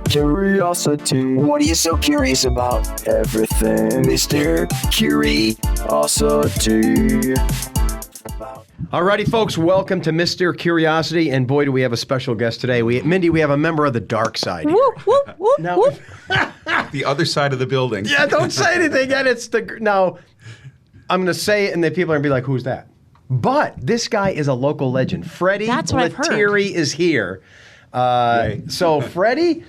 Curiosity. What are you so curious about? Everything, Mr. Curiosity. Alrighty, folks, welcome to Mr. Curiosity, and boy, do we have a special guest today. Mindy, we have a member of the dark side here. Whoop, whoop, whoop, Now, whoop. The other side of the building. yeah, don't say anything yet. Now, I'm going to say it, and then people are going to be like, who's that? But this guy is a local legend. Freddie That's what I've heard. Lettieri is here. So, Freddie,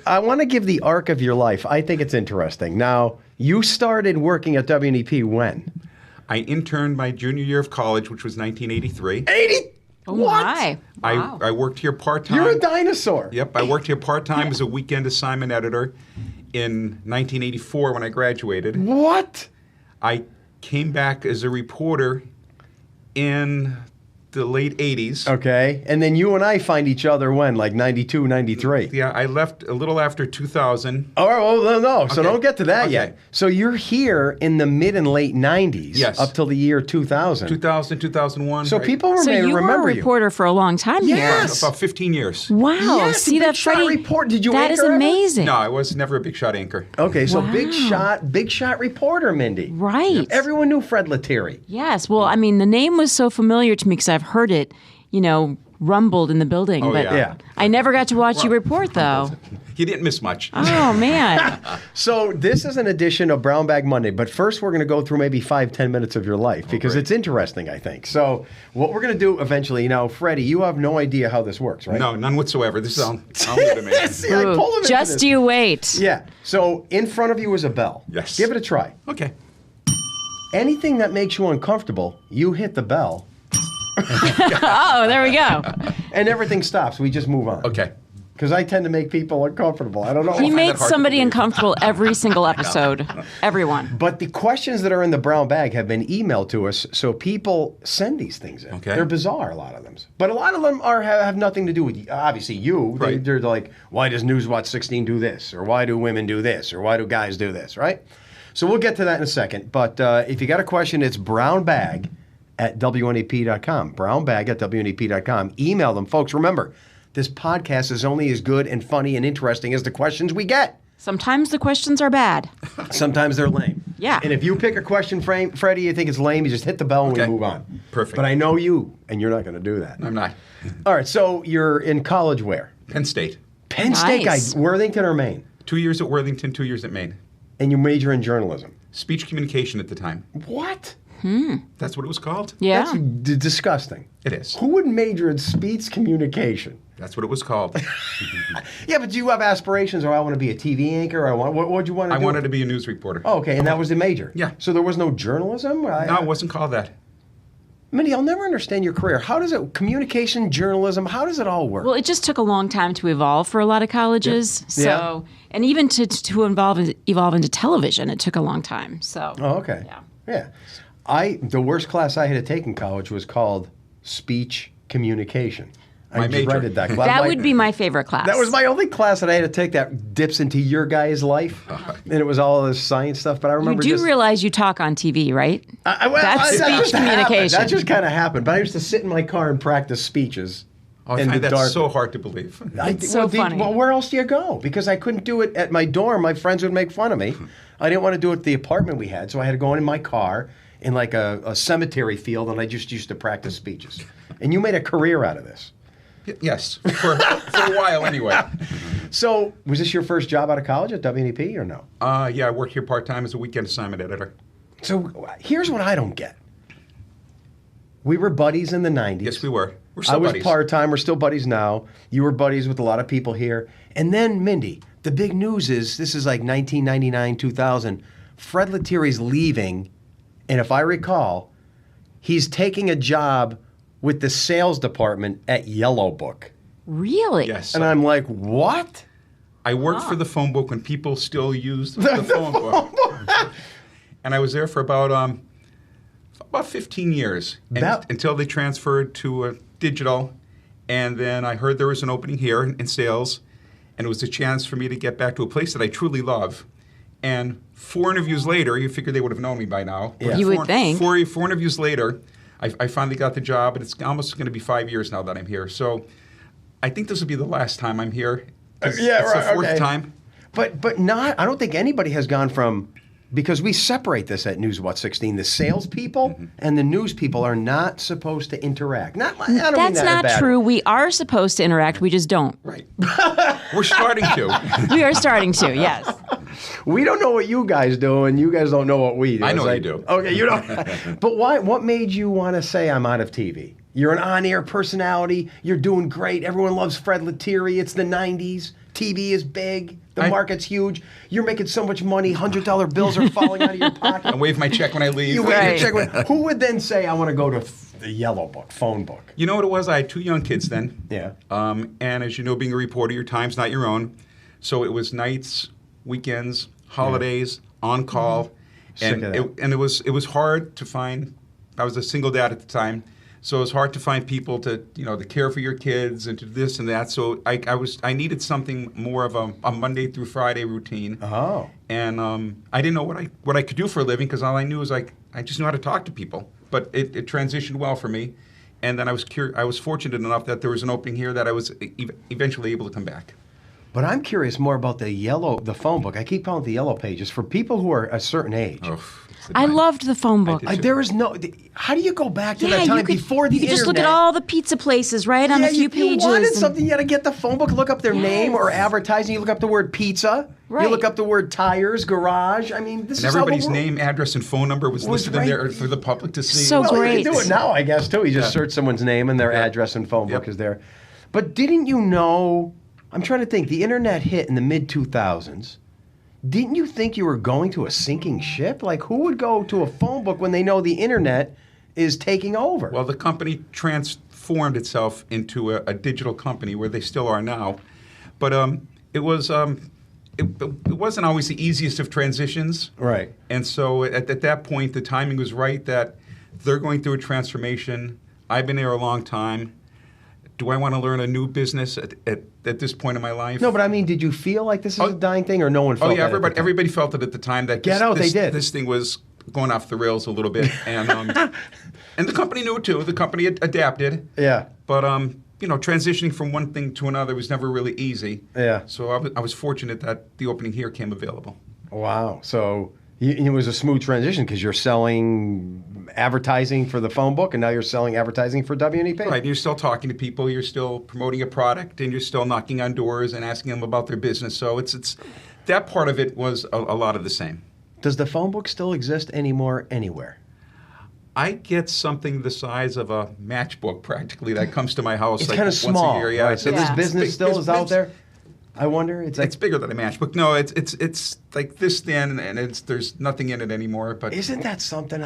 I want to give the arc of your life. I think it's interesting. Now, you started working at WNEP when? I interned my junior year of college, which was 1983. 80? Oh, What? my. Wow. I worked here part-time. You're a dinosaur. Yep, I worked here part-time as a weekend assignment editor in 1984 when I graduated. What? I came back as a reporter in the late 80s. Okay. And then you and I find each other when? Like 92, 93? Yeah, I left a little after 2000. Oh, no. So Okay. don't get to that Okay. yet. So you're here in the mid and late 90s. Yes. Up till the year 2000. 2000, 2001. So right? people So you were a remember reporter for a long time Yes. here. About 15 years. Wow. Yes, See Big that, Shot Freddie? report. Did you That is anchor ever? amazing. No, I was never a big shot anchor. Okay, so Wow. big shot reporter, Mindy. Right. Everyone knew Fred Lettieri. Yes. Well, I mean, the name was so familiar to me because I've heard it, rumbled in the building. Oh, but yeah. I never got to watch you report, though. You didn't miss much. Oh, man. So this is an edition of Brown Bag Monday, but first we're going to go through maybe 5-10 minutes of your life because great. it's interesting, I think. So what we're going to do eventually, Freddie, you have no idea how this works, right? No, none whatsoever. This is all new to me. See, I pull him into Just this. you wait. Yeah. So in front of you is a bell. Yes. Give it a try. Okay. Anything that makes you uncomfortable, you hit the bell, Oh, there we go. and everything stops. We just move on. Okay. Because I tend to make people uncomfortable. I don't know. He that makes hard to somebody believe. uncomfortable every single episode. Everyone. But the questions that are in the brown bag have been emailed to us, so people send these things in. Okay. They're bizarre, a lot of them. But a lot of them have nothing to do with, obviously, you. Right. They're like, why does Newswatch 16 do this? Or why do women do this? Or why do guys do this, right? So we'll get to that in a second. But if you got a question, it's brownbag@WNEP.com. Brownbag@WNEP.com. Email them. Folks, remember, this podcast is only as good and funny and interesting as the questions we get. Sometimes the questions are bad. Sometimes they're lame. Yeah. And if you pick a question, Freddie, you think it's lame, you just hit the bell and we Okay. move on. Perfect. But I know you, and you're not going to do that. I'm not. All right, so you're in college where? Penn State. Penn State guy, Nice. Worthington or Maine? 2 years at Worthington, 2 years at Maine. And you major in journalism. Speech communication at the time. What? That's what it was called? Yeah. That's disgusting. It is. Who would major in speech communication? That's what it was called. Yeah, but do you have aspirations, or I want to be a TV anchor, or what would you want to I do? wanted to be a news reporter. Oh, okay, and that was the major? Yeah. So there was no journalism? No, it wasn't called that. Mindy, I'll never understand your career. How does it, communication, journalism, how does it all work? Well, it just took a long time to evolve for a lot of colleges. So, and even to evolve into television, it took a long time. So, Oh, okay. Yeah. The worst class I had to take in college was called speech communication. I My major. dreaded that class. that would be my favorite class. That was my only class that I had to take that dips into your guy's life, and it was all this science stuff. But I You remember do realize you talk on TV, right? That's that speech just happened. communication. That just kind of happened. But I used to sit in my car and practice speeches. Oh, I in find the that dark. so hard to believe. so funny. Well, where else do you go? Because I couldn't do it at my dorm. My friends would make fun of me. I didn't want to do it at the apartment we had, so I had to go in my car in like a cemetery field, and I just used to practice speeches. And you made a career out of this. Yes, for a while anyway. So, was this your first job out of college at WNEP or no? Yeah, I worked here part-time as a weekend assignment editor. So, here's what I don't get. We were buddies in the 90s. Yes, we were. We're I still was buddies. part-time. We're still buddies now. You were buddies with a lot of people here. And then, Mindy, the big news is, this is like 1999, 2000. Fred Lettieri's leaving, and if I recall, he's taking a job with the sales department at Yellow Book. Really? Yes. And I'm like, what? I worked for the phone book when people still used the phone book. And I was there for about 15 years until they transferred to digital. And then I heard there was an opening here in sales, and it was a chance for me to get back to a place that I truly love. And 4 interviews later, you figure they would have known me by now. Yeah. But You would think. 4 interviews later, I finally got the job, and it's almost going to be 5 years now that I'm here. So I think this will be the last time I'm here 'Cause it's the fourth time. But not. I don't think anybody has gone from, because we separate this at News What 16. The salespeople and the news people are not supposed to interact. I don't mean That's that in a not bad true. way. We are supposed to interact. We just don't. Right. We're starting to. We are starting to, yes. We don't know what you guys do, and you guys don't know what we do. I know It's what like, you do. Okay, you don't. But why? What made you want to say I'm out of TV? You're an on-air personality. You're doing great. Everyone loves Fred Lettieri. It's the 90s. TV is big. The market's huge. You're making so much money. $100 bills are falling out of your pocket. I wave my check when I leave. You wave your check. Who would then say, I want to go to the yellow book, phone book? You know what it was? I had 2 young kids then. Yeah. And as you know, being a reporter, your time's not your own. So it was nights, weekends, holidays, on call. Sick of that. And it was hard to find. I was a single dad at the time. So it was hard to find people to care for your kids and to this and that. So I needed something more of a Monday through Friday routine. Oh. And I didn't know what I could do for a living, because all I knew was I just knew how to talk to people. But it transitioned well for me. And then I was fortunate enough that there was an opening here that I was eventually able to come back. But I'm curious more about the phone book. I keep calling it the yellow pages. For people who are a certain age. Oh, I loved the phone book. There is no. How do you go back to that time before the you could internet? just look at all the pizza places, right, on a few pages. You wanted something, you got to get the phone book, look up their name or advertising. You look up the word pizza. Right. You look up the word tires, garage. I mean, this And is everybody's how the world name, address, and phone number was listed in there for the public to see. So Well, great. you can do it now, I guess, too. You just search someone's name and their address and phone book is there. But didn't you know? I'm trying to think. The internet hit in the mid 2000s. Didn't you think you were going to a sinking ship? Like, who would go to a phone book when they know the internet is taking over? Well, the company transformed itself into a digital company, where they still are now. But it wasn't always the easiest of transitions. Right. And so at that point, the timing was right that they're going through a transformation. I've been there a long time. Do I want to learn a new business at this point in my life? No, but I mean, did you feel like this is a dying thing, or no one felt Oh, yeah, that at the time? everybody felt it at the time. That they did. This thing was going off the rails a little bit. And and the company knew it, too. The company adapted. Yeah. But, transitioning from one thing to another was never really easy. Yeah. So I was fortunate that the opening here came available. Wow. So it was a smooth transition, because you're selling advertising for the phone book, and now you're selling advertising for WNEP. Right. You're still talking to people. You're still promoting a product, and you're still knocking on doors and asking them about their business. So it's that part of it was a lot of the same. Does the phone book still exist anymore anywhere? I get something the size of a matchbook practically that comes to my house. It's like kind of once small. a year. Yeah. Right. So this business still is out there? I wonder. It's bigger than a matchbook. No, it's like this thin, and there's nothing in it anymore. But isn't that something?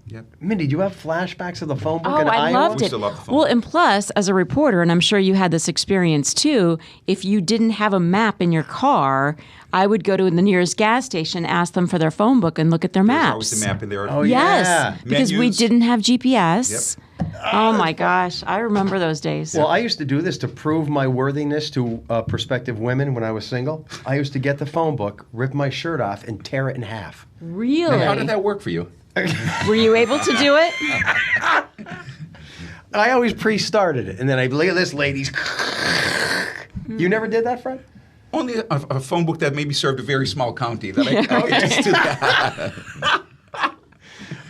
Yep. Mindy, do you have flashbacks of the phone book? Oh, in I Iowa? loved We it. still love the phone Well, book. and plus, as a reporter, and I'm sure you had this experience too, if you didn't have a map in your car, I would go to the nearest gas station, ask them for their phone book, and look at their There's maps. always a map in there. Oh, Yes, yeah. because we Menus. didn't have GPS. Oh my gosh, I remember those days. Well, I used to do this to prove my worthiness to prospective women when I was single. I used to get the phone book, rip my shirt off, and tear it in half. Really? How did that work for you? Were you able to do it? I always pre-started it, and then I'd look at this, ladies. You never did that, Fred? Only a phone book that maybe served a very small county. That I could just do that.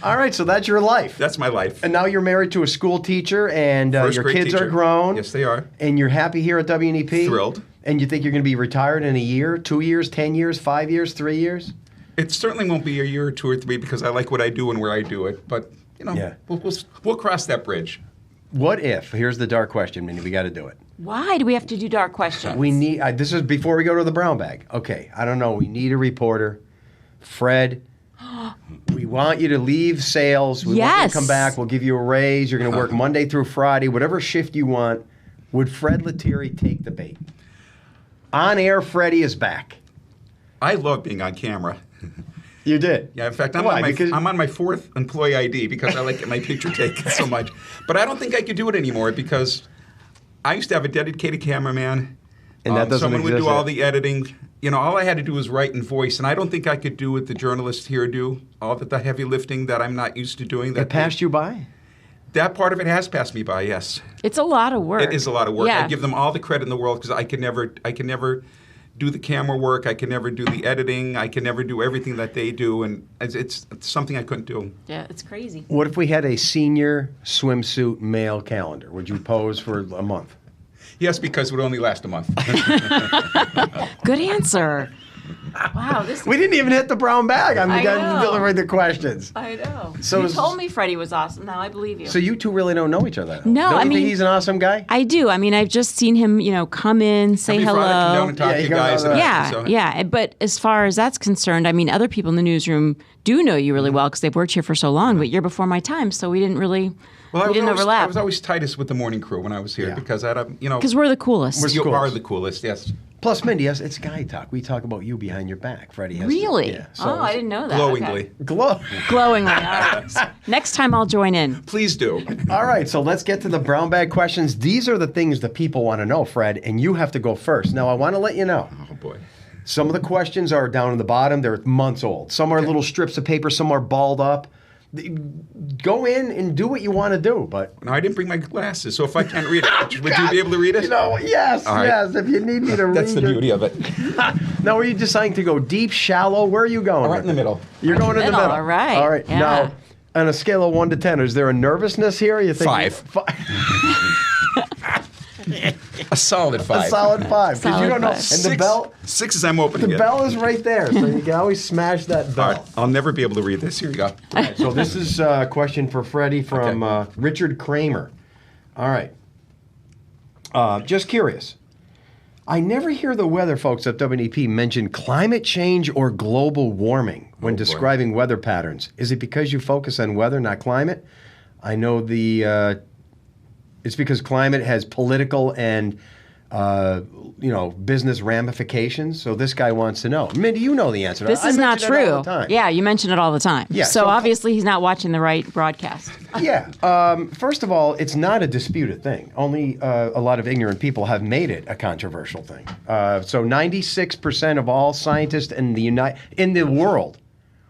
All right, so that's your life. That's my life. And now you're married to a school teacher, and First your grade kids teacher. are grown. Yes, they are. And you're happy here at WNEP? Thrilled. And you think you're going to be retired in a year, 2 years, 10 years, 5 years, 3 years? It certainly won't be a year or 2 or 3 because I like what I do and where I do it. But we'll cross that bridge. What if? Here's the dark question, Mindy. We got to do it. Why do we have to do dark questions? We need. This is before we go to the brown bag. Okay. I don't know. We need a reporter, Fred. We want you to leave sales. We want you to come back. We'll give you a raise. You're going to work Monday through Friday, whatever shift you want. Would Fred Lettieri take the bait? On air, Freddie is back. I love being on camera. You did? Yeah, in fact, I'm Why? I'm on my 4th employee ID because I like getting my picture taken so much. But I don't think I could do it anymore because I used to have a dedicated cameraman. And that doesn't someone would exist do all yet. the editing. All I had to do was write and voice, and I don't think I could do what the journalists here do, all the heavy lifting that I'm not used to doing. It passed you by? That part of it has passed me by, yes. It's a lot of work. It is a lot of work. Yeah. I give them all the credit in the world because I can never do the camera work. I can never do the editing. I can never do everything that they do, and it's something I couldn't do. Yeah, it's crazy. What if we had a senior swimsuit male calendar? Would you pose for a month? Yes, because it would only last a month. Good answer. Wow, We didn't even hit the brown bag on the I guy know. who delivered the questions. I know. So You is- told me Freddie was awesome. Now I believe you. So you two really don't know each other. No, don't I you mean- think he's an awesome guy? I do. I mean, I've just seen him, come in, say Have you brought it down hello. and talk Yeah, to he you goes guys? on and that. everything, Yeah, so- yeah. But as far as that's concerned, I mean, other people in the newsroom do know you really well because they've worked here for so long. But you're before my time, so we didn't really, Well, we didn't I overlap. was always tightest with the morning crew when I was here Yeah. because I had a, Because we're the coolest. you coolest. are the coolest, yes. Plus, Mindy, it's guy talk. We talk about you behind your back. Freddie has Really? Yeah. Oh, I didn't know that. Glowingly. Okay. Glow. Glowingly. All right. Next time I'll join in. Please do. All right, so let's get to the brown bag questions. These are the things that people want to know, Fred, and you have to go first. Now, I want to let you know. Oh, boy. Some of the questions are down at the bottom. They're months old. Some are little strips of paper. Some are balled up. Go in and do what you want to do, but... Now, I didn't bring my glasses, so if I can't read it, would you be able to read it? Yes, All right. yes, if you need me to read That's the it. beauty of it. Now, are you deciding to go deep, shallow? Where are you going? Right in the middle. You're going in the Middle, middle. all right, All right. yeah. Now, on a scale of 1 to 10, is there a nervousness here? You think 5. A solid 5. A solid 5. Because you Solid don't know. 5. And the bell, 6 as I'm opening the it. bell is right there, so you can always smash that All bell. right. I'll never be able to read this. Here you go. So this is a question for Freddie from Okay. Richard Kramer. All right. Just curious. I never hear the weather folks at WNEP mention climate change or global warming when boy. describing weather patterns. Is it because you focus on weather, not climate? I know it's because climate has political and business ramifications. So this guy wants to know. Mindy, you know the answer. This I is not mention it all true. the time. Yeah, you mention it all the time. Yeah, So so- obviously he's not watching the right broadcast. Yeah. First of all, it's not a disputed thing. Only a lot of ignorant people have made it a controversial thing. So 96% of all scientists in the world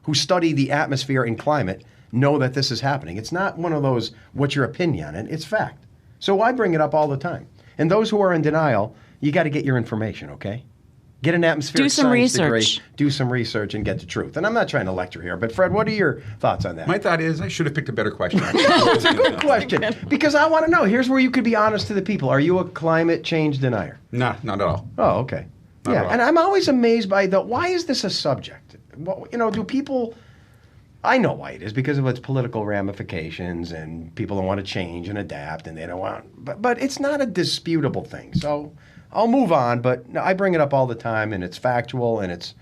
who study the atmosphere and climate know that this is happening. It's not one of those, what's your opinion on it? It's fact. So I bring it up all the time. And those who are in denial, you got to get your information, okay? Get an atmospheric Do some science research. degree, do some research, and get the truth. And I'm not trying to lecture here, but Fred, what are your thoughts on that? My thought is I should have picked a better question. No, it's a good question because I want to know. Here's where you could be honest to the people. Are you a climate change denier? Nah, not at all. Oh, okay. Not Yeah, at all. and I'm always amazed by why is this a subject? Well, do people... I know why it is, because of its political ramifications, and people don't want to change and adapt, and they don't want... But it's not a disputable thing, so I'll move on, but no, I bring it up all the time, and it's factual, and it's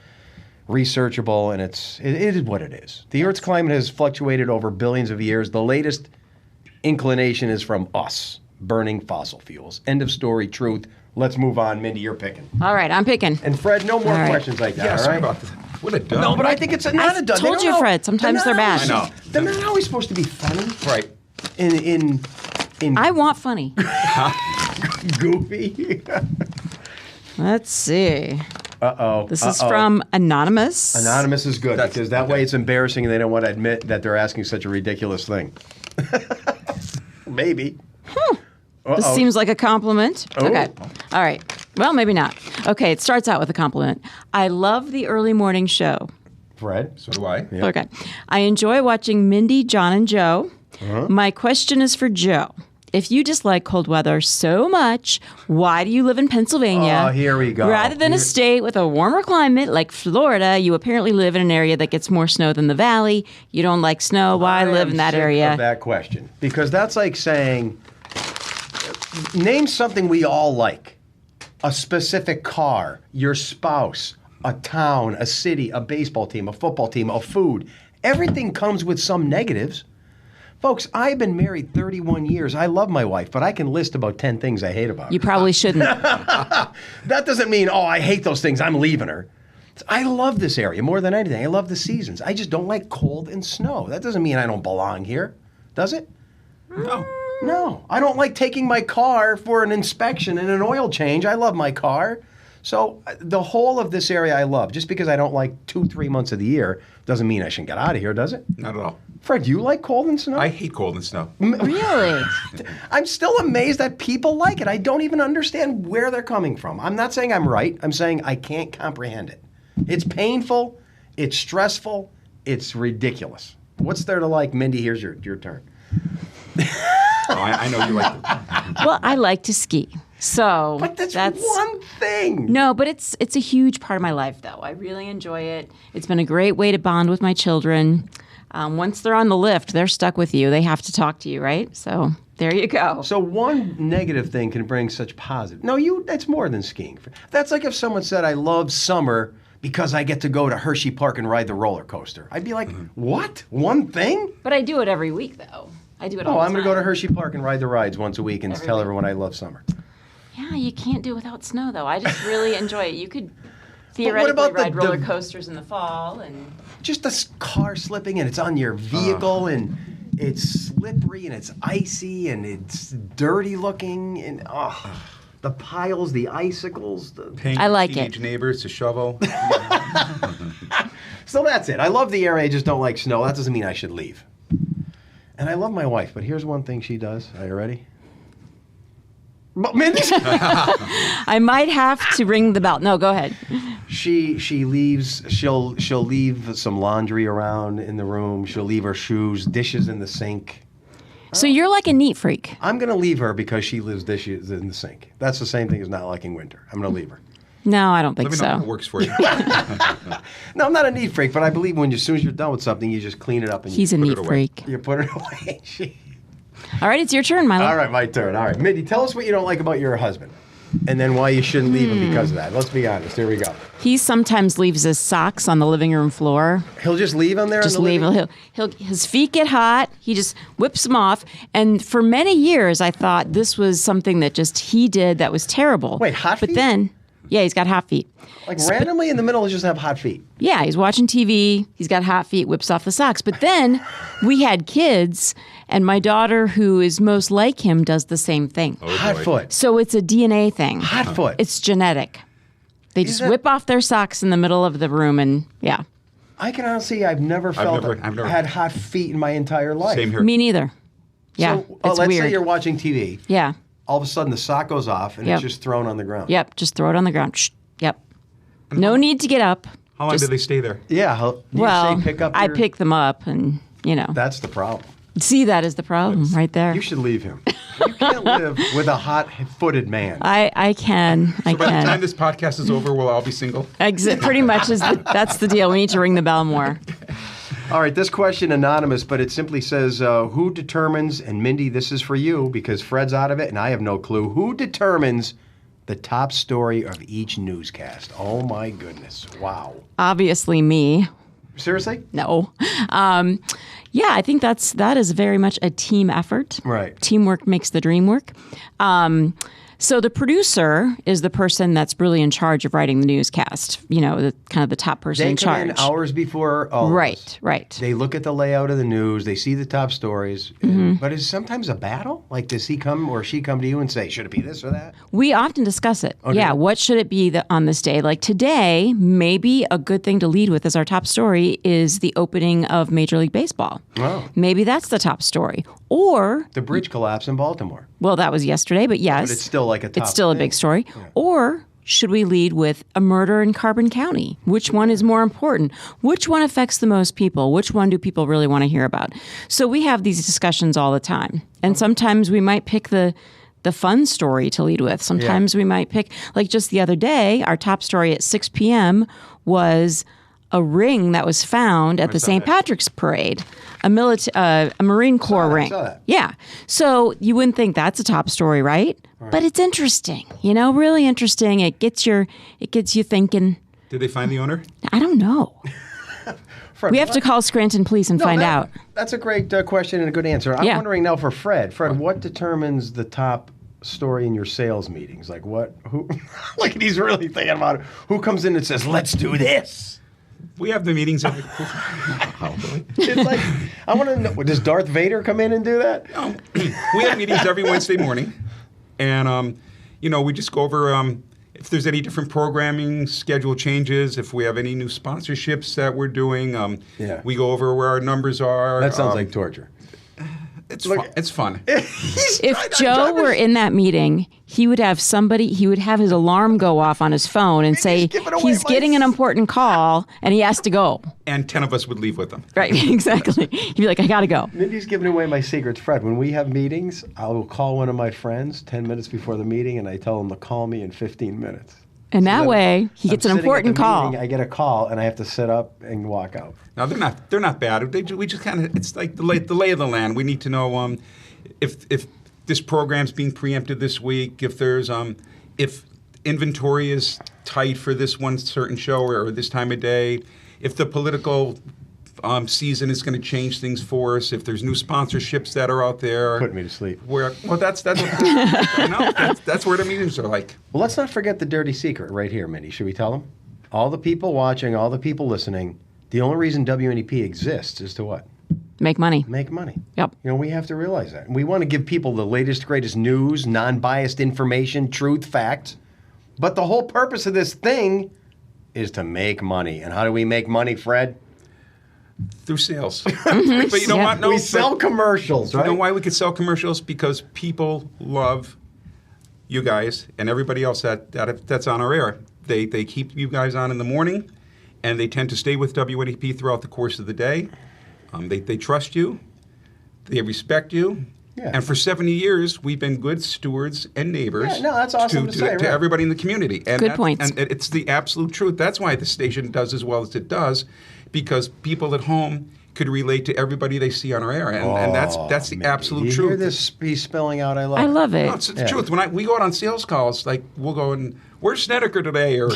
researchable, and it is what it is. The Earth's climate has fluctuated over billions of years. The latest inclination is from us, burning fossil fuels. End of story, truth. Let's move on. Mindy, you're picking. All right, I'm picking. And Fred, no more All right. questions like that, Yeah, all sorry right? about that. What a dumb. No, but I think it's not a dud. They told don't you, know- Fred, sometimes they're bad. not I always- know. They're not always supposed to be funny. Right. In I want funny. goofy. Let's see. Uh-oh. This is from Anonymous. Anonymous is good That's- because that way it's embarrassing and they don't want to admit that they're asking such a ridiculous thing. Maybe. This seems like a compliment. Oh. Okay. All right. Well, maybe not. Okay, it starts out with a compliment. I love the early morning show. Fred? So do I. Yeah. Okay. I enjoy watching Mindy, John, and Joe. Uh-huh. My question is for Joe. If you dislike cold weather so much, why do you live in Pennsylvania? Oh, here we go. Rather than a state with a warmer climate like Florida, you apparently live in an area that gets more snow than the valley. You don't like snow. Why live in that sick area? of that question. Because that's like saying, name something we all like. A specific car, your spouse, a town, a city, a baseball team, a football team, a food. Everything comes with some negatives. Folks, I've been married 31 years. I love my wife, but I can list about 10 things I hate about her. You probably shouldn't. That doesn't mean, I hate those things, I'm leaving her. I love this area more than anything. I love the seasons. I just don't like cold and snow. That doesn't mean I don't belong here, does it? No. No. I don't like taking my car for an inspection and an oil change. I love my car. So the whole of this area I love. Just because I don't like 2-3 months of the year doesn't mean I shouldn't get out of here, does it? Not at all. Fred, do you like cold and snow? I hate cold and snow. Really? I'm still amazed that people like it. I don't even understand where they're coming from. I'm not saying I'm right. I'm saying I can't comprehend it. It's painful. It's stressful. It's ridiculous. What's there to like? Mindy, here's your turn. I know you like it. Well, I like to ski. So But that's one thing. No, but it's a huge part of my life, though. I really enjoy it. It's been a great way to bond with my children. Once they're on the lift, they're stuck with you. They have to talk to you, right? So there you go. So one negative thing can bring such positive. No, that's more than skiing. That's like if someone said, I love summer because I get to go to Hershey Park and ride the roller coaster. I'd be like, what? One thing? But I do it every week, though. I do it all the time. I'm going to go to Hershey Park and ride the rides once a week and tell everyone I love summer. Yeah, you can't do it without snow, though. I just really enjoy it. You could theoretically about ride roller coasters in the fall. And just a car slipping and it's on your vehicle and it's slippery and it's icy and it's dirty looking and the piles, the icicles. Paying I like teenage it. neighbors to shovel. So that's it. I love the area. I just don't like snow. That doesn't mean I should leave. And I love my wife, but here's one thing she does. Are you ready? Mindy? I might have to ring the bell. No, go ahead. She leaves. She'll leave some laundry around in the room. She'll leave her shoes, dishes in the sink. So you're like a neat freak. I'm gonna leave her because she leaves dishes in the sink. That's the same thing as not liking winter. I'm gonna leave her. No, I don't think Let me know if it so. works for you. No, I'm not a neat freak, but I believe as soon as you're done with something, you just clean it up and He's a you neat it away. freak. put it away. All right, it's your turn, Milo. All right, my turn. All right, Mindy, tell us what you don't like about your husband, and then why you shouldn't leave him because of that. Let's be honest. Here we go. He sometimes leaves his socks on the living room floor. He'll just leave them there. Just in the leave. living- His feet get hot. He just whips them off. And for many years, I thought this was something that just he did that was terrible. Wait, hot feet? But then, yeah, he's got hot feet. Like randomly in the middle, he'll just have hot feet. Yeah, he's watching TV. He's got hot feet, whips off the socks. But then we had kids, and my daughter, who is most like him, does the same thing. Hot boy. foot. So it's a DNA thing. Hot foot. It's genetic. They just that- whip off their socks in the middle of the room, and yeah, I can honestly say I've never felt I've never- had hot feet in my entire life. Same here. me neither. Yeah, So, it's let's weird. say you're watching TV. Yeah. All of a sudden, the sock goes off and Yep. it's just thrown on the ground. Yep, just throw it on the ground. Shh. Yep. No need to get up. How long Just- do they stay there? Yeah. You Well, say pick up I your- pick them up, and That's the problem. see, that is the problem right there. You should leave him. You can't live with a hot-footed man. I can. I By the time can. this podcast is over, we'll all be single. Exit pretty much that's the deal. We need to ring the bell more. All right, this question anonymous, but it simply says, who determines, and Mindy, this is for you because Fred's out of it and I have no clue, who determines the top story of each newscast? Oh my goodness. Wow. Obviously, me. Seriously? No. Yeah, I think that is very much a team effort. Right. Teamwork makes the dream work. So the producer is the person that's really in charge of writing the newscast. Kind of the top person They in come charge. in hours before all of us. Right, right. They look at the layout of the news. They see the top stories. Mm-hmm. But is sometimes a battle? Like, does he come or she come to you and say, should it be this or that? We often discuss it. Okay. Yeah, what should it be on this day? Like today, maybe a good thing to lead with as our top story is the opening of Major League Baseball. Oh. Maybe that's the top story. Or, The bridge collapse in Baltimore. well, that was yesterday, but yes. But it's still like a top It's still a thing. big story. Or should we lead with a murder in Carbon County? Which one is more important? Which one affects the most people? Which one do people really want to hear about? So we have these discussions all the time. And sometimes we might pick the fun story to lead with. Sometimes we might pick, like just the other day, our top story at 6 p.m. was a ring that was found at the St. Patrick's Parade, a Marine Corps ring. saw that. Yeah. So you wouldn't think that's a top story, right? But it's interesting, really interesting. It gets you thinking. Did they find the owner? I don't know. Fred, We have to call Scranton Police and find out. That's a great question and a good answer. I'm Yeah. wondering now for Fred. Fred, what determines the top story in your sales meetings? Like who, like he's really thinking about it. Who comes in and says, let's do this? We have the meetings every. Oh, really? It's like, I want to know, does Darth Vader come in and do that? We have meetings every Wednesday morning, and we just go over. if there's any different programming, schedule changes, if we have any new sponsorships that we're doing, we go over where our numbers are. That sounds like torture. It's fun. It's fun. If Joe were in that meeting, he would have his alarm go off on his phone and say he's getting an important call and he has to go. And 10 of us would leave with him. Right, exactly. He'd be like, I got to go. Mindy's giving away my secrets. Fred, when we have meetings, I will call one of my friends 10 minutes before the meeting and I tell him to call me in 15 minutes. And that way, he gets an important call. Meeting, I get a call, and I have to sit up and walk out. No, they're not bad. We just kind of, it's like the lay of the land. We need to know if this program's being preempted this week, if there's if inventory is tight for this one certain show or this time of day, if the political season is going to change things for us, if there's new sponsorships that are out there. Put me to sleep. That's where the meetings are like. Well, let's not forget the dirty secret right here, Mindy. Should we tell them? All the people watching, all the people listening, the only reason WNEP exists is to what? Make money. Make money. Yep. We have to realize that. And we want to give people the latest, greatest news, non-biased information, truth, facts. But the whole purpose of this thing is to make money. And how do we make money, Fred? Through sales. But you know what? No, we sell commercials, right? You know why we could sell commercials? Because people love you guys and everybody else that's on our air. They keep you guys on in the morning, and they tend to stay with WNEP throughout the course of the day. They trust you. They respect you. Yeah. And for 70 years, we've been good stewards and neighbors. Yeah, no, that's awesome to say, right? Everybody in the community. And good point. And it's the absolute truth. That's why the station does as well as it does, because people at home could relate to everybody they see on our air, and that's the absolute truth. You hear this he's spelling out? I love it. No, it's the truth. When we go out on sales calls, like we'll go and where's Snedeker today, or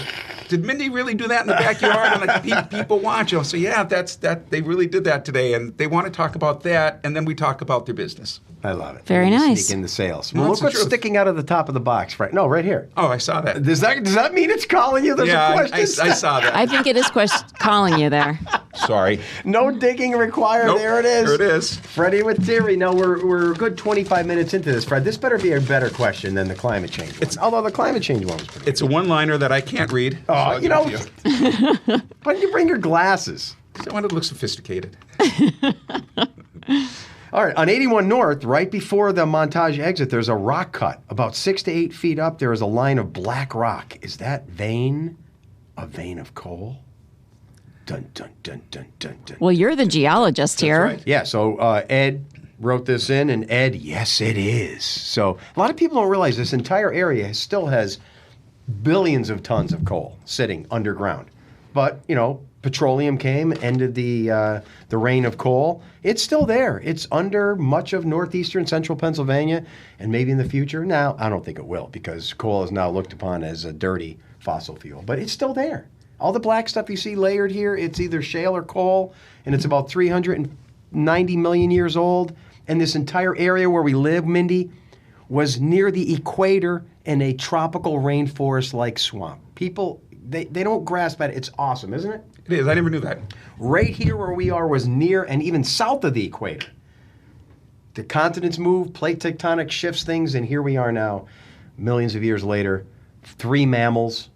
did Mindy really do that in the backyard? And like people watch, I'll say, yeah, that's that. They really did that today, and they want to talk about that, and then we talk about their business. I love it. Very nice. Sneak in the sales. No, Well, it's look the what's truth. sticking out of the top of the box, right? No, right here. Oh, I saw that. Does that mean it's calling you? There's Yeah, a I question. saw that. I think it is calling you there. Sorry. No digging required. Nope, There it is. there it is. Freddie with Lettieri. Now, we're a good 25 minutes into this, Fred. This better be a better question than the climate change one. Although the climate change one was pretty It's a one-liner that I can't read. Oh, I'll give it to you. why don't you bring your glasses? I want it to look sophisticated. All right, on 81 North, right before the Montage exit, there's a rock cut. About 6 to 8 feet up, there is a line of black rock. Is that vein a vein of coal? Dun, dun, dun, dun, dun, dun. Well, you're the geologist here. right. Yeah, so Ed wrote this in, and Ed, yes, it is. So a lot of people don't realize this entire area still has billions of tons of coal sitting underground. But, petroleum came, ended the reign of coal. It's still there. It's under much of northeastern central Pennsylvania, and maybe in the future. Now, I don't think it will, because coal is now looked upon as a dirty fossil fuel. But it's still there. All the black stuff you see layered here, it's either shale or coal, and it's about 390 million years old. And this entire area where we live, Mindy, was near the equator in a tropical rainforest-like swamp. People, they don't grasp at it. It's awesome, isn't it? It is. I never knew that. Right here where we are was near and even south of the equator. The continents move, plate tectonic shifts things, and here we are now, millions of years later, 3 mammals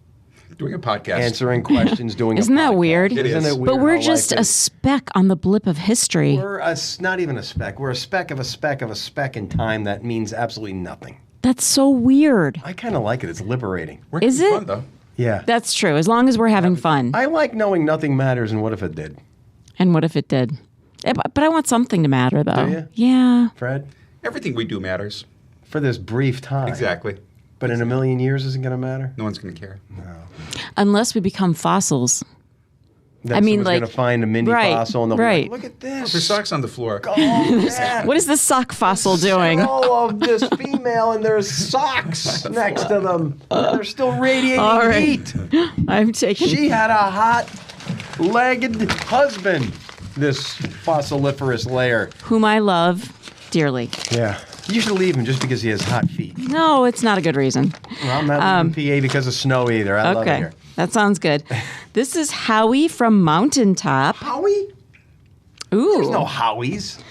Doing a podcast. answering questions, doing Isn't a that podcast. weird? It Isn't is. it weird? But we're how just life a is? speck on the blip of history. We're not even a speck. We're a speck of a speck of a speck in time that means absolutely nothing. That's so weird. I kind of like it. It's liberating. We're Is having it? fun, though. Yeah. That's true, as long as we're having fun. I like knowing nothing matters and what if it did. And what if it did? But I want something to matter, though. Do you? Yeah. Fred? Everything we do matters. For this brief time. Exactly. But in a million years, isn't going to matter? No one's going to care. Unless we become fossils. Then I mean, someone's like- going to find a Mindy right, fossil and they'll be right. like, look at There's this. socks on the floor. Oh, yeah. What is the sock fossil doing? All of this female and there's socks next to them. They're still radiating All right. heat. I'm taking. She had a hot-legged husband, this fossiliferous layer. Whom I love dearly. Yeah. You should leave him just because he has hot feet. No, it's not a good reason. Well, I'm not leaving PA because of snow either. I love it Okay. here. That sounds good. This is Howie from Mountaintop. Howie? Ooh. There's no Howies.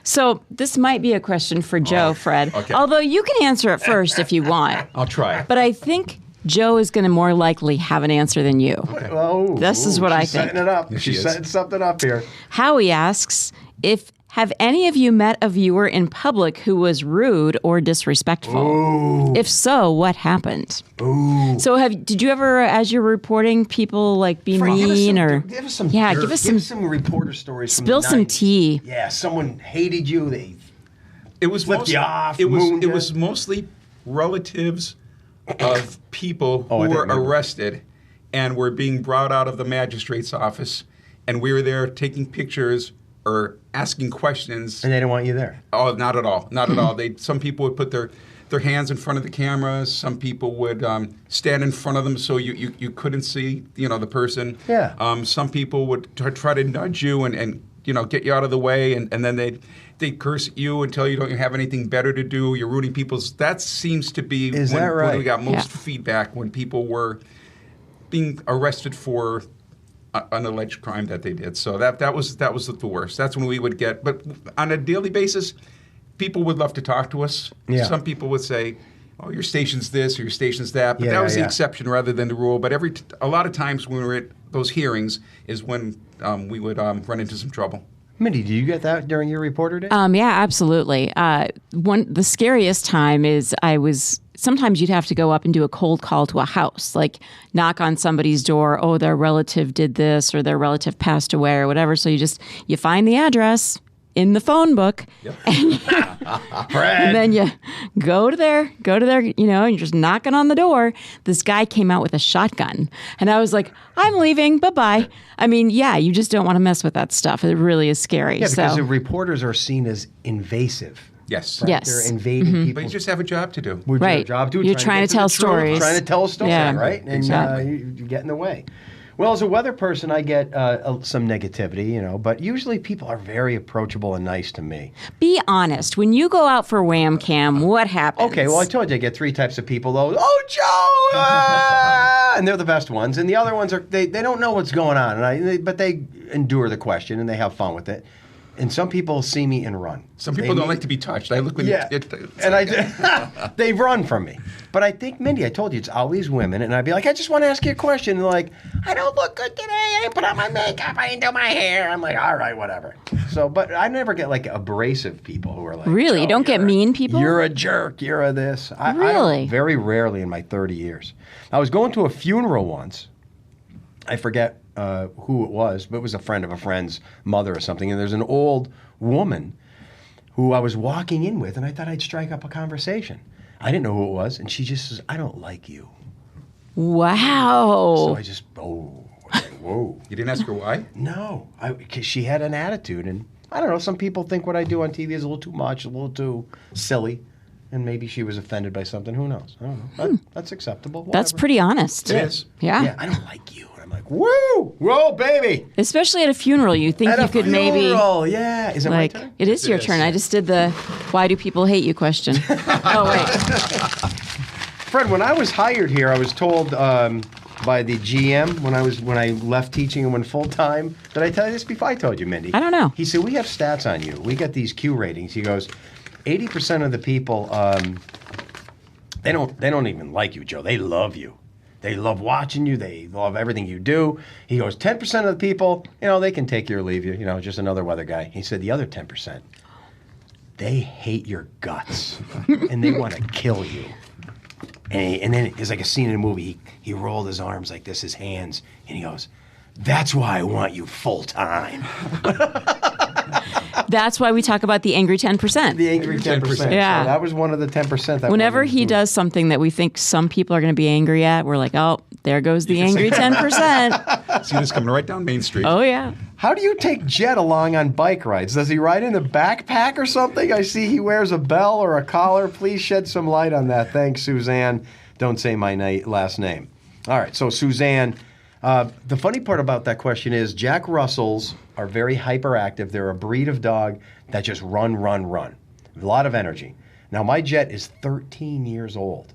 So this might be a question for Joe, Fred. okay. Although you can answer it first if you want. I'll try. But I think Joe is going to more likely have an answer than you. Oh, This is what I she's think. setting it up. Yes, she She's is. setting something up here. Howie asks, have any of you met a viewer in public who was rude or disrespectful? Ooh. If so, what happened? Ooh. So did you ever, as you're reporting, people like be Frank, mean give us some yeah, dirt. give us Give some reporter stories. From spill the some 90s. tea. Yeah, someone hated you. They It was flipped mostly, you off. It mooned you. was mostly relatives of people Oh, I who didn't were remember. arrested and were being brought out of the magistrate's office, and we were there taking pictures or asking questions. And they didn't want you there. Oh, not at all, not at all. Some people would put their hands in front of the cameras. Some people would stand in front of them so you couldn't see the person. Yeah. Some people would try to nudge you and get you out of the way, and then they'd curse at you and tell you don't have anything better to do. You're ruining people's. That seems to be Is that right? when we got most Yeah. feedback, when people were being arrested for an alleged crime that they did. So that was the worst. That's when we would get. But on a daily basis, people would love to talk to us. Yeah. Some people would say, "Oh, your station's this or your station's that," but Yeah, that was the yeah. exception rather than the rule. But a lot of times when we were at those hearings is when we would run into some trouble. Mindy, do you get that during your reporter day? Yeah, absolutely. The scariest time is sometimes you'd have to go up and do a cold call to a house, like knock on somebody's door. Oh, their relative did this or their relative passed away or whatever. So you find the address in the phone book, and then you go to their, and you're just knocking on the door. This guy came out with a shotgun, and I was like, I'm leaving, bye-bye. I mean, yeah, you just don't want to mess with that stuff. It really is scary. Yeah, because so, the reporters are seen as invasive. Yes. Right? Yes. They're invading But people. you just have a job to do. Which Right. your job to You're trying to get tell the truth, stories. Trying to tell a story, Yeah. right? And Exactly. you get in the way. Well, as a weather person, I get some negativity, but usually people are very approachable and nice to me. be honest. When you go out for Wham Cam, what happens? Okay, well, I told you I get three types of people, though. Oh, Joe! And they're the best ones. And the other ones they don't know what's going on, but they endure the question and they have fun with it. And some people see me and run. Some people don't like to be touched. I look when Yeah, they run from me. But I think, Mindy, I told you, it's always women. And I'd be like, I just want to ask you a question. And they're like, I don't look good today. I didn't put on my makeup. I didn't do my hair. I'm like, all right, whatever. So, but I never get like abrasive people who are like, Really? You "Joe, don't get you're mean people? You're a jerk. You're a this. Really? Very rarely in my 30 years. I was going to a funeral once. I forget who it was, but it was a friend of a friend's mother or something. And there's an old woman who I was walking in with, and I thought I'd strike up a conversation. I didn't know who it was, and she just says, I don't like you. Wow. So I just, whoa. You didn't ask her why? No, because she had an attitude, and I don't know, some people think what I do on TV is a little too much, a little too silly, and maybe she was offended by something. Who knows? I don't know. That's acceptable. That's Whatever. pretty honest. It is. Yeah. Yeah, I don't like you. And I'm like, whoa, bababy. Especially at a funeral, you think At you a could funeral, yeah. Is it like, my turn? it is your It is. turn. I just did the why do people hate you question. Oh, wait. Fred, when I was hired here, I was told by the GM when I left teaching and went full time. Did I tell you this before? I told you, Mindy. I don't know. He said we have stats on you. We got these Q ratings. He goes, 80% of the people they don't even like you, Joe. They love you. They love watching you. They love everything you do. He goes, 10% of the people, they can take you or leave you. Just another weather guy. He said the other 10%, they hate your guts and they want to kill you. And then it's like a scene in a movie. He rolled his arms like this, his hands, and he goes, that's why I want you full time. That's why we talk about the angry 10%. The angry 10%. Yeah. So that was one of the 10%. That Whenever wanted he to- does something that we think some people are going to be angry at, we're like, oh, there goes the angry 10%. See this coming right down Main Street. Oh, yeah. How do you take Jet along on bike rides? Does he ride in the backpack or something? I see he wears a bell or a collar. Please shed some light on that. Thanks, Suzanne. Don't say my last name. All right, so Suzanne, the funny part about that question is Jack Russells are very hyperactive. They're a breed of dog that just run. A lot of energy. Now, my Jet is 13 years old.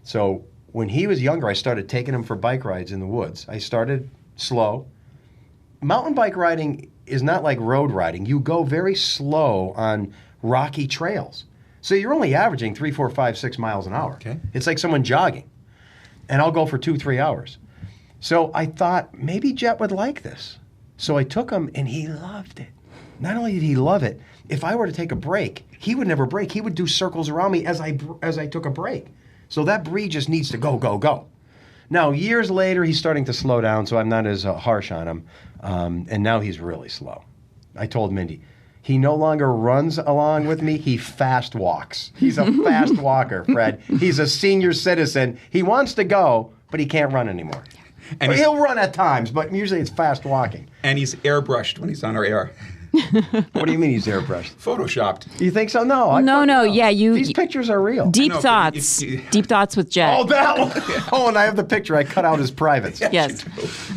So when he was younger, I started taking him for bike rides in the woods. I started slow. Mountain bike riding is not like road riding. You go very slow on rocky trails. So you're only averaging 3, 4, 5, 6 miles an hour. Okay. It's like someone jogging. and I'll go for 2-3 hours. So I thought maybe Jet would like this. So I took him, and he loved it. Not only did he love it, if I were to take a break, he would never break. He would do circles around me as I took a break. So that breed just needs to go, go, go. Now, years later, he's starting to slow down, so I'm not as harsh on him. And now he's really slow. I told Mindy, he no longer runs along with me. He fast walks. He's a fast walker, Fred. He's a senior citizen. He wants to go, but he can't run anymore. And he'll run at times, but usually it's fast walking. And he's airbrushed when he's on our air. What do you mean he's airbrushed? Photoshopped. You think so? No. No. Yeah, These pictures are real. Deep thoughts. Deep thoughts with Jet. Oh, that one. Oh, and I have the picture I cut out as privates. Yes.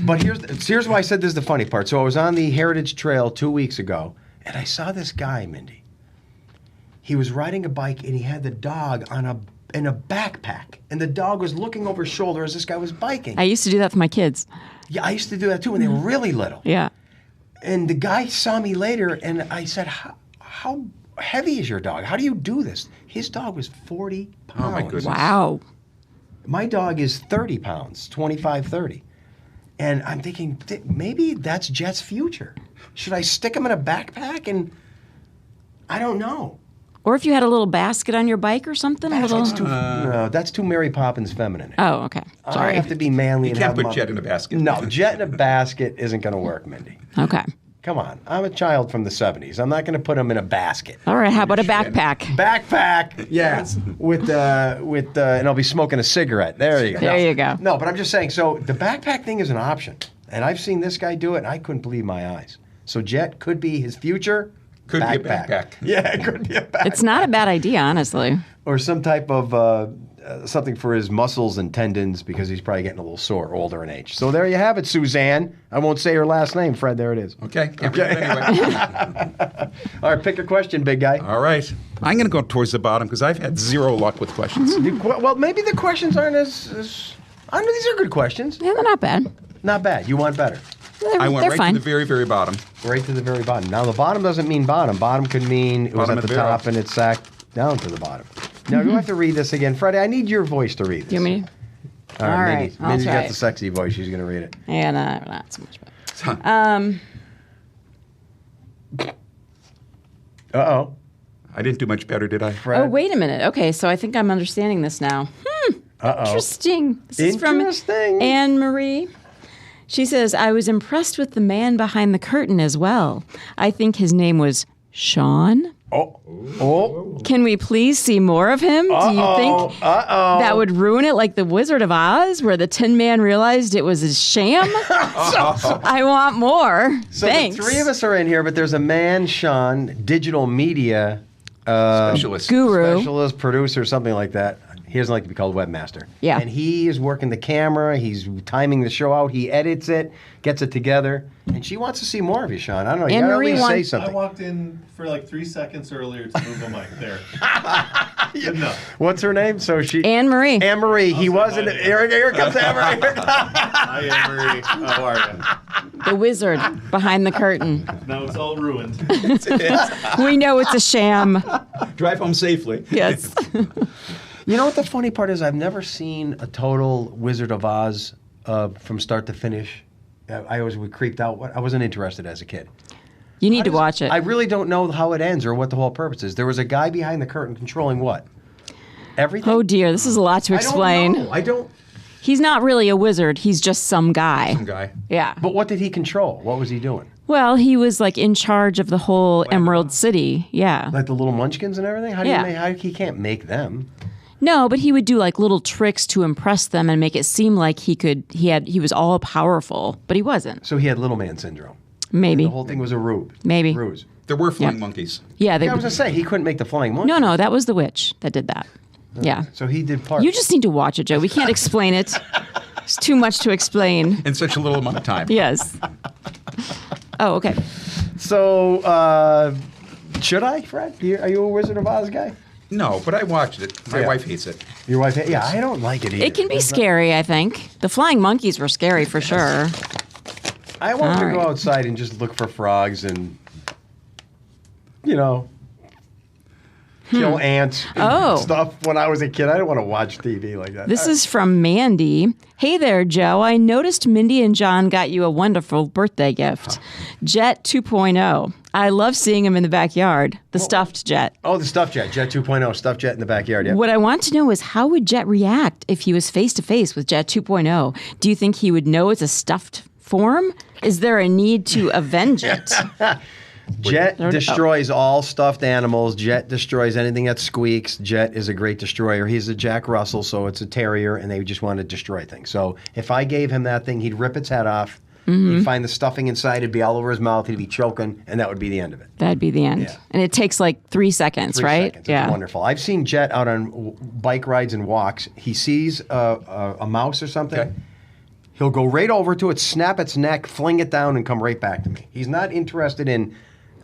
But here's why I said this is the funny part. So I was on the Heritage Trail 2 weeks ago, and I saw this guy, Mindy. He was riding a bike, and he had the dog in a backpack, and the dog was looking over his shoulder as this guy was biking. I used to do that for my kids. Yeah, I used to do that too when they were really little. Yeah. And the guy saw me later, and I said, how heavy is your dog? How do you do this? His dog was 40 pounds. Oh, my goodness. Wow. My dog is 30 pounds, 25, 30. And I'm thinking, maybe that's Jet's future. Should I stick him in a backpack? And I don't know. Or if you had a little basket on your bike or something. No, that's too Mary Poppins feminine. Oh, okay. Sorry. I have to be manly. You and can't have put Jet in a basket. No, Jet in a basket isn't going to work, Mindy. Okay. Come on. I'm a child from the 70s. I'm not going to put him in a basket. All right. How about a backpack? Backpack, yes. with and I'll be smoking a cigarette. There you go. There you go. No, but I'm just saying, so the backpack thing is an option. And I've seen this guy do it, and I couldn't believe my eyes. So Jet could be his future. Could be a backpack. Yeah, it could be a backpack. It's not a bad idea, honestly. Or some type of something for his muscles and tendons because he's probably getting a little sore, older in age. So there you have it, Suzanne. I won't say her last name, Fred. There it is. Okay. Can't read it anyway. All right, pick a question, big guy. All right. I'm going to go towards the bottom because I've had zero luck with questions. Well, maybe the questions aren't as I know these are good questions. Yeah, they're not bad. Not bad. You want better. I went they're right fine. to the very, very bottom. Right to the very bottom. Now, the bottom doesn't mean bottom. Bottom could mean it was Bottom at of the the barrel. top and it sacked down to the bottom. Now, you have to read this again. Freddie, I need your voice to read this. Do you want me to? All All right, right, Mindy's I'll try got it. the sexy voice. She's going to read it. Yeah, not so much better. Uh-oh. I didn't do much better, did I? Fred. Oh, wait a minute. Okay, so I think I'm understanding this now. Uh-oh. Interesting. This is from Interesting. Anne Marie. She says, I was impressed with the man behind the curtain as well. I think his name was Sean. Oh. Can we please see more of him? Do you think that would ruin it like the Wizard of Oz, where the Tin Man realized it was a sham? I want more. So Thanks. the three of us are in here, but there's a man, Sean, digital media Specialist. Guru. specialist, producer, something like that. He doesn't like to be called webmaster. Yeah. And he is working the camera. He's timing the show out. He edits it, gets it together. And she wants to see more of you, Sean. I don't know. You got to at Anne-Marie least say wants- something. I walked in for like 3 seconds earlier to move the mic. There. Good enough. What's her name? So she. Anne Marie. Anne Marie. He say wasn't. hi. Here comes Anne Marie. Hi, Anne-Marie. How are you? The wizard behind the curtain. Now it's all ruined. We know it's a sham. Drive home safely. Yes. You know what the funny part is? I've never seen a total Wizard of Oz from start to finish. I always was creeped out. I wasn't interested as a kid. You need to watch it. I really don't know how it ends or what the whole purpose is. There was a guy behind the curtain controlling what? Everything? Oh dear, this is a lot to explain. I don't. He's not really a wizard. He's just some guy. Some guy. Yeah. But what did he control? What was he doing? Well, he was like in charge of the whole Emerald City. Yeah. Like the little munchkins and everything? How do Yeah. you make, he can't make them. No, but he would do like little tricks to impress them and make it seem like he was all powerful, but he wasn't. So he had little man syndrome. Maybe. The whole thing was a ruse. Maybe. Ruse. There were flying Yeah. monkeys. Yeah, they Yeah, I was going to say, he couldn't make the flying monkey. No, that was the witch that did that. Yeah. So he did part. You just need to watch it, Joe. We can't explain it. It's too much to explain. In such a little amount of time. Yes. Oh, okay. So, should I, Fred? Are you a Wizard of Oz guy? No, but I watched it. My Yeah. wife hates it. Your wife? Yeah, I don't like it either. It can be scary, I think. The flying monkeys were scary for sure. I want to All go right. outside and just look for frogs and, you know. kill ants and Oh. stuff when I was a kid. I didn't want to watch TV like that. This is from Mandy. Hey there, Joe. I noticed Mindy and John got you a wonderful birthday gift. Jet 2.0. I love seeing him in the backyard. The stuffed jet. Oh, the stuffed jet. Jet 2.0. Stuffed jet in the backyard. Yeah. What I want to know is how would Jet react if he was face to face with Jet 2.0? Do you think he would know it's a stuffed form? Is there a need to avenge it? Jet destroys all stuffed animals. Jet destroys anything that squeaks. Jet is a great destroyer. He's a Jack Russell, so it's a terrier, and they just want to destroy things. So if I gave him that thing, he'd rip its head off. He'd find the stuffing inside. It'd be all over his mouth. He'd be choking, and that would be the end of it. That'd be the end. Yeah. And it takes like 3 seconds, 3 right? seconds. It's wonderful. I've seen Jet out on bike rides and walks. He sees a mouse or something. Okay. He'll go right over to it, snap its neck, fling it down, and come right back to me. He's not interested in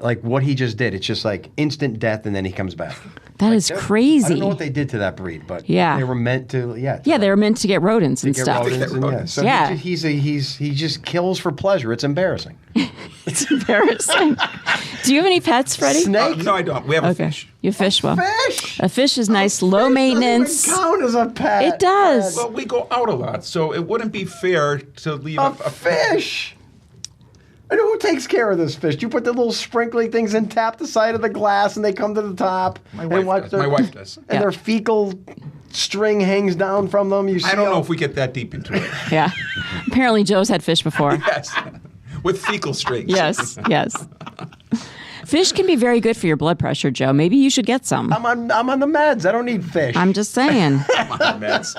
like what he just did. It's just like instant death, and then he comes back. That is crazy. I don't know what they did to that breed, but Yeah. they were meant to. Yeah, Yeah, they were meant to get rodents and get stuff. rodents and, yeah. So Yeah. he just kills for pleasure. It's embarrassing. It's embarrassing. Do you have any pets, Freddie? Snake. No, I don't. We have a Okay. fish. You fish well. Fish. A fish is nice, low Fish maintenance. doesn't even count as a pet. It does. Well, we go out a lot, so it wouldn't be fair to leave A fish. I know who takes care of this fish. You put the little sprinkling things and tap the side of the glass, and they come to the top. My and wife watch does. their- My wife does. And Yeah. their fecal string hangs down from them. You see I don't know all- if we get that deep into it. Yeah. Apparently, Joe's had fish before. Yes. With fecal strings. Yes, yes. Fish can be very good for your blood pressure, Joe. Maybe you should get some. I'm on the meds. I don't need fish. I'm just saying. Meds.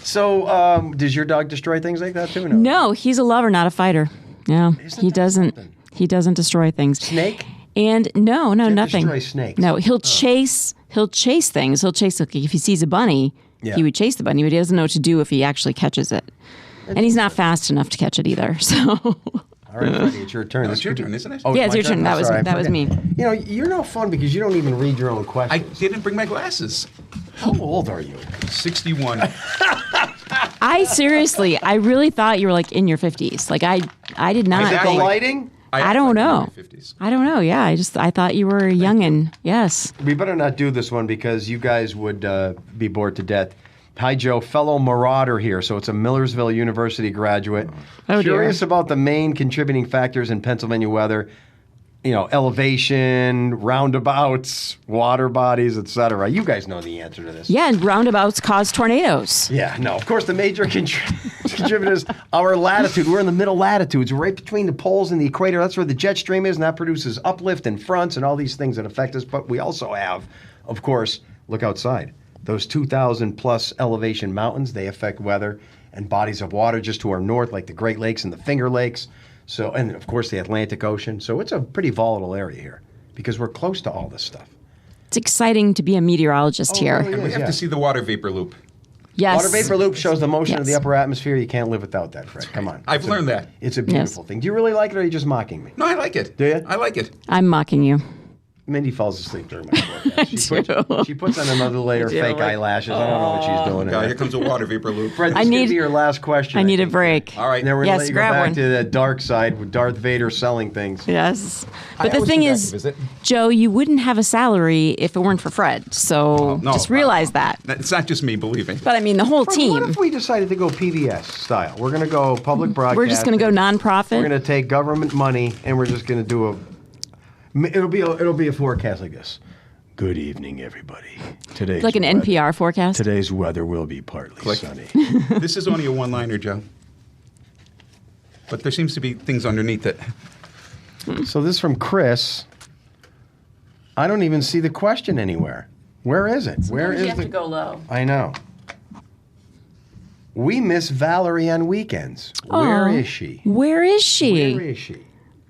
So, does your dog destroy things like that too? No, he's a lover, not a fighter. No, Isn't he that doesn't. something? He doesn't destroy things. Snake? And no, nothing. destroy snakes. No, he'll chase. He'll chase things. He'll chase. Like, if he sees a bunny, Yeah. he would chase the bunny, but he doesn't know what to do if he actually catches it. And he's not fast enough to catch it either. So All right, Freddie, it's your turn. No, This it's your could be- turn, isn't it? Oh, Yeah, it's my your turn. I'm That was- sorry, I that was forget. me. You know, you're no fun because you don't even read your own I questions. didn't bring my glasses. How old are you? 61. I seriously, I really thought you were like in your 50s. Like I did not Is that the think. lighting? I don't am in know. my 50s. I don't know. Yeah, I thought you were a youngin. Yes. We better not do this one because you guys would be bored to death. Hi, Joe. Fellow Marauder here. So it's a Millersville University graduate. Oh, dear. Curious about the main contributing factors in Pennsylvania weather. You know, elevation, roundabouts, water bodies, etc. You guys know the answer to this. Yeah, and roundabouts cause tornadoes. Yeah, no. Of course, the major contributors, our latitude. We're in the middle latitudes, right between the poles and the equator. That's where the jet stream is, and that produces uplift and fronts and all these things that affect us. But we also have, of course, look outside. Those 2,000 plus elevation mountains, they affect weather, and bodies of water just to our north, like the Great Lakes and the Finger Lakes. So, and of course, the Atlantic Ocean. So it's a pretty volatile area here because we're close to all this stuff. It's exciting to be a meteorologist here. really? And we have Yeah. to see the water vapor loop. Yes. Water vapor loop shows the motion of the Yes. upper atmosphere. You can't live without that, Fred. Come on. I've learned that. It's a beautiful thing. Do you really like it, or are you just mocking me? No, I like it. Do you? I like it. I'm mocking you. Mindy falls asleep during my forecast. She puts on another layer of fake eyelashes. I don't know what she's doing. God, here comes a water vapor loop. Fred, this I is gonna need- be your last question. I need a think. break. All right. And then we're Yes, gonna let you go grab back one. to the dark side with Darth Vader selling things. Yes. I But the always thing do that is, to visit. Joe, you wouldn't have a salary if it weren't for Fred. So No, just realize that. It's not just me, believe me. But I mean, the whole Fred, team. What if we decided to go PBS style? We're going to go public broadcast. We're just going to go We're nonprofit. going to take government money, and we're just going to do it'll be a forecast like this. Good evening, everybody. Today's Like an weather- NPR forecast. Today's weather will be partly Click. sunny. This is only a one-liner, Joe. But there seems to be things underneath it. So this is from Chris. I don't even see the question anywhere. Where is it? Where is the? low. I know. We miss Valerie on weekends. Where is she? Where is she? Where is she?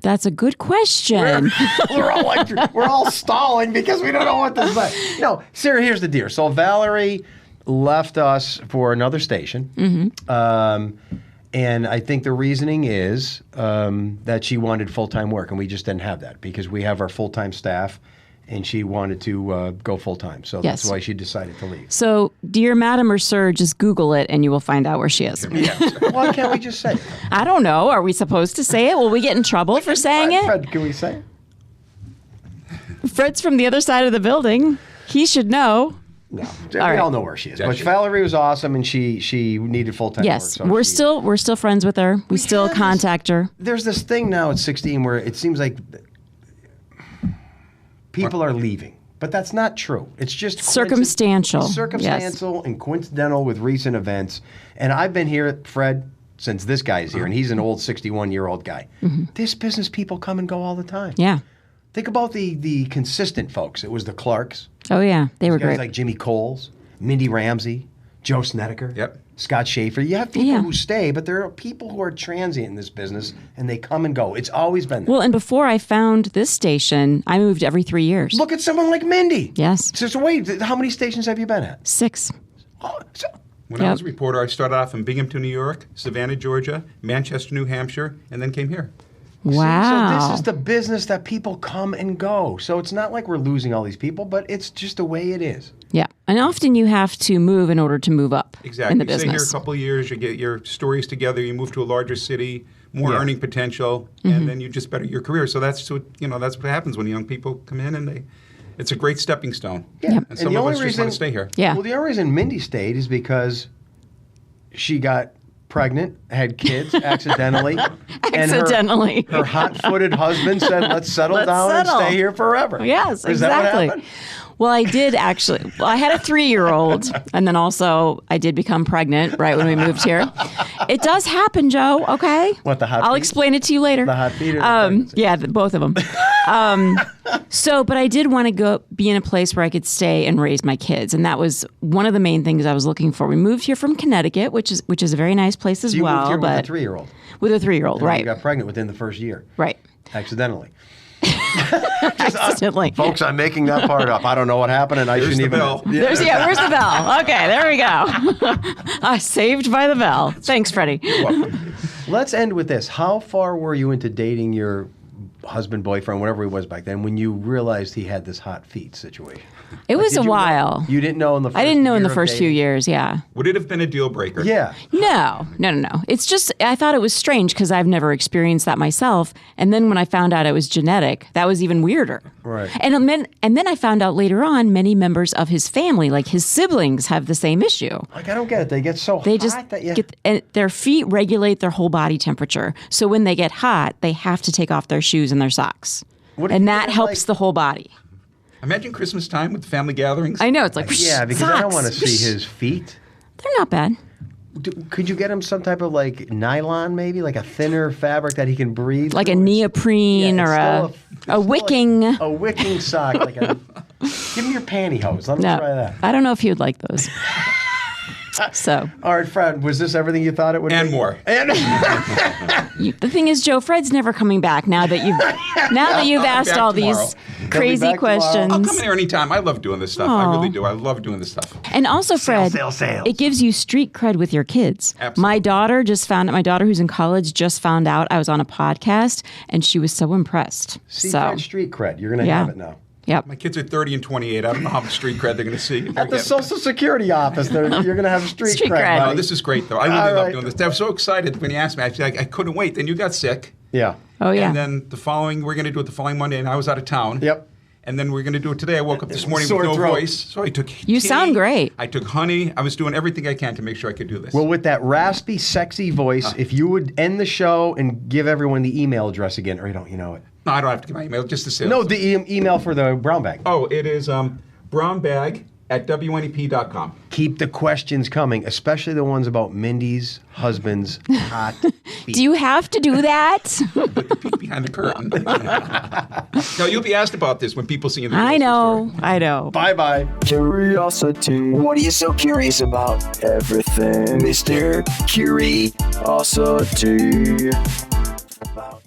That's a good question. we're all stalling because we don't know what to say. No, Sarah, here's the deal. So Valerie left us for another station. And I think the reasoning is that she wanted full-time work, and we just didn't have that because we have our full-time staff, and she wanted to go full-time. So that's Yes. why she decided to leave. So, dear Madam or Sir, just Google it and you will find out where she is. Why can't we just say it? I don't know. Are we supposed to say it? Will we get in trouble for saying it? Fred, can we say it? Fred's from the other side of the building. He should know. No, we all know where she is. But Valerie was awesome, and she needed full-time work. Yes, So we're still friends with her. We still contact her. There's this thing now at 16 where it seems like people are leaving. But that's not true. It's just circumstantial. Circumstantial and coincidental with recent events. And I've been here, Fred, since this guy's here, and he's an old 61-year-old guy. This business people come and go all the time. Yeah. Think about the consistent folks. It was the Clarks. Oh, yeah. They were Guys great. like Jimmy Coles, Mindy Ramsey, Joe Snedeker, Scott Schaefer. You have people who stay, but there are people who are transient in this business, and they come and go. It's always been that. Well, and before I found this station, I moved every 3 years. Look at someone like Mindy. Yes. So wait, how many stations have you been at? 6. Oh, When I was a reporter, I started off in Binghamton, New York, Savannah, Georgia, Manchester, New Hampshire, and then came here. Wow. So this is the business that people come and go. So it's not like we're losing all these people, but it's just the way it is. Yeah. And often you have to move in order to move up Exactly. in the You stay business. here a couple of years, you get your stories together, you move to a larger city, more earning potential, and then you just better your career. So that's what happens when young people come in, and it's a great stepping stone. Yeah. And some of us just want to stay here. Yeah. Well, the only reason Mindy stayed is because she got pregnant, had kids accidentally. Accidentally. And her hot-footed husband said, let's settle Let's down settle. and stay here forever. Yes, Is that what exactly. happened? Well, I did actually. Well, I had a 3-year-old, and then also I did become pregnant right when we moved here. It does happen, Joe. Okay. What, the hot I'll feet? explain it to you later. The hot feet or the pregnancy? Yeah, both of them. But I did want to be in a place where I could stay and raise my kids, and that was one of the main things I was looking for. We moved here from Connecticut, which is a very nice place as You well. moved here but with a 3-year-old. with a 3-year-old, And right? You got pregnant within the first year. Right. Accidentally. Accidentally. Folks, I'm making that part up. I don't know what happened, and I There's shouldn't the even. bell. Where's the bell? Okay, there we go. Saved by the bell. Thanks, Freddie. Let's end with this. How far were you into dating your husband, boyfriend, whatever he was back then, when you realized he had this hot feet situation? It was Did a you know- while. You didn't know in the first I didn't know in year the of first few dating? years, yeah. Would it have been a deal breaker? Yeah. No. It's just, I thought it was strange because I've never experienced that myself. And then when I found out it was genetic, that was even weirder. Right. And then I found out later on, many members of his family, like his siblings, have the same issue. Like, I don't get it. They get so They hot just that you... and their feet regulate their whole body temperature. So when they get hot, they have to take off their shoes and their socks. What if And you that had, helps like- the whole body. Imagine Christmas time with family gatherings. I know, it's like, Yeah, because I don't socks. want to see his feet. They're not bad. Could you get him some type of like nylon, maybe like a thinner fabric that he can breathe? Like a through? neoprene Yeah, or it's still a wicking. a wicking sock. Like give him your pantyhose. Let him No, try that. I don't know if he would like those. So All right, Fred. Was this everything you thought it would be? And more. And the thing is, Joe, Fred's never coming back now that you've asked back all tomorrow. these He'll be crazy back tomorrow. questions. I'll come in here anytime. I love doing this stuff. I really do. I love doing this stuff. And also, Fred, sales. it gives you street cred with your kids. Absolutely. My daughter my daughter who's in college just found out I was on a podcast, and she was so impressed. see, so, Fred, street cred. You're gonna have it now. Yep. My kids are 30 and 28. I don't know how much street cred they're going to see. At the Social Security office, you're gonna have street Street cred. cred. buddy. No, this is great, though. I really All love right. doing this. I was so excited when you asked me. I feel like I couldn't wait. Then you got sick. Yeah. Oh, yeah. And then we're going to do it the following Monday, and I was out of town. Yep. And then we're going to do it today. I woke up this morning Sore with no throat. voice. So I took You tea, sound great. I took honey. I was doing everything I can to make sure I could do this. Well, with that raspy, sexy voice, if you would end the show and give everyone the email address again, or you know it. No, I don't have to give my email. Just the sales. No, the email for the brown bag. Oh, it is brownbag@WNEP.com. Keep the questions coming, especially the ones about Mindy's husband's hot feet. Do you have to do that? Peek behind the curtain. No, you'll be asked about this when people see you in the I grocery store. know. I know. Bye-bye. Curiosity. What are you so curious about? Everything, Mr. Curiosity. About